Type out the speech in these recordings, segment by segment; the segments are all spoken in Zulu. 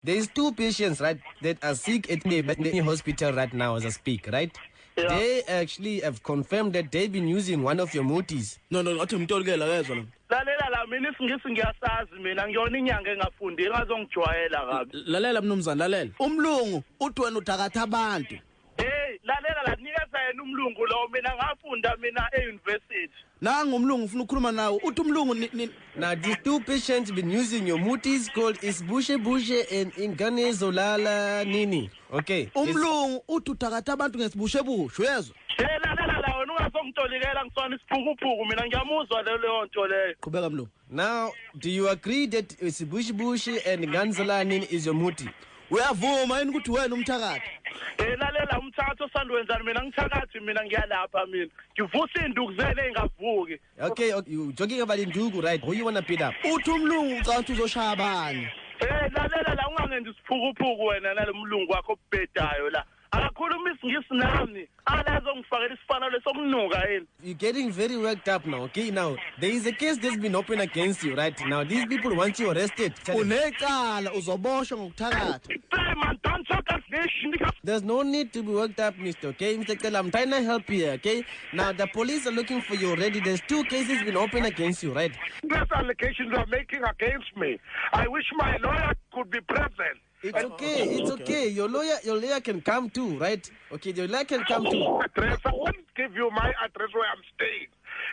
There's two patients, right, that are sick at the hospital right now as I speak, right? Yeah. They actually have confirmed that they've been using one of your mutis. No, athi umtolikela kezwa lo. Lalela la mina isingisi ngiyasazi mina ngiyona inyanga engafundi engazongijwayela kabi. Lalela mnumzana, lalela. Umlungu uthi wena uthakatha abantu. Hey, lalela la nikeza yena umlungu lo mina ngafunda mina e-university. Nanga umlungu ufuna ukukhuluma nawe. Uthi umlungu Now, these two patients have been using your mutis called Isbushe Bushe and Ingane Zolala Nini. Okay. umlungu uthi uthakatha abantu ngesibushe bushe uyezwa? Hey, lalela la wena ungazongitolikela ngisona isiphukuphuku mina ngiyamuzwa leyo nto leyo. Qhubeka mlungu. Now, do you agree that Isbushe Bushe and Ganzola Nini is your muti? Uyavuma yini ukuthi wena umthakatha? Lalela umthatho osandwenzana mina ngithakathi mina ngiyalapha mina. Ngivusa induku zene engavuki. Okay, you talking about Indugu, right? Who you want to beat up? Uthi umlungu ucanga uzoshaya abanye. Lalela la ungangenzi isiphukuphuku wena nalomlungu wakho obhedayo la. Akakhuluma isingisi nami. Alazongifakela isifanalo sokunuka yini. You're getting very worked up now, okay? Now, there is a case that's been opened against you, right? Now, these people want you arrested. Unecala uzoboshwa ngokuthakatha. Hey man, don't talk as this. There's no need to be worked up, Mr. Okay? Mr. Kela, I'm trying to help you, okay? Now, the police are looking for you already. There's two cases been opened against you, right? These allegations are making against me. I wish my lawyer could be present. It's okay. It's okay. Your lawyer can come too, right? Okay, your lawyer can come too. Address. I won't give you my address where I'm staying.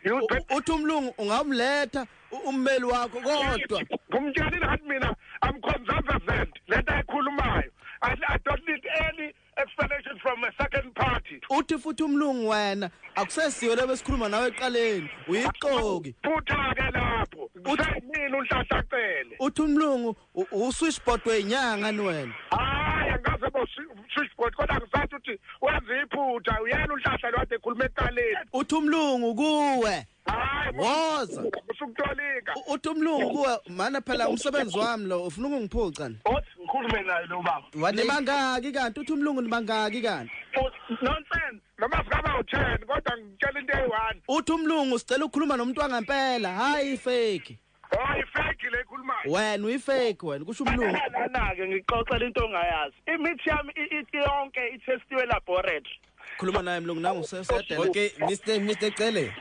You Uthi umlungu ungamletha ummeli wakho kodwa. kumtshela nathi mina I'm conservative. Let ayikhulumayo. I don't need any explanation from a second party. Uthi futhi umlungu wena akusesiwe lebesikhuluma nawe eqaleni uyixoki. Phutha ke lapho. Usayini unhlahlacele. Uthi umlungu uswitchboard wenyanga ni wena. Hayi angaze bo switchboard kodwa ngisathi uthi wenza iphutha uyena unhlahla lo kade ekhuluma eqaleni. Uthi umlungu kuwe. Hayi Woza. usukutolika. Uthi umlungu kuwe mana phela umsebenzi wami lo ufuna ukungiphuca ni. Othi ngikhulume naye lo baba. What they, Nibangaki kanti uthi umlungu nibangaki kanti? Nonsense. Noma sikaba u10 kodwa ngitshela into eyi1. Uthi umlungu sicela ukukhuluma nomuntu wangempela hayi fake. Hayi fake le khulumayo. Wena uyifake wena kusho umlungu. Nana-ke ngixoxela into ongayazi. Imithi yami yonke itestiwe laboratory. Khuluma naye mlungu nangu sesedela. okay, Mr. Kele.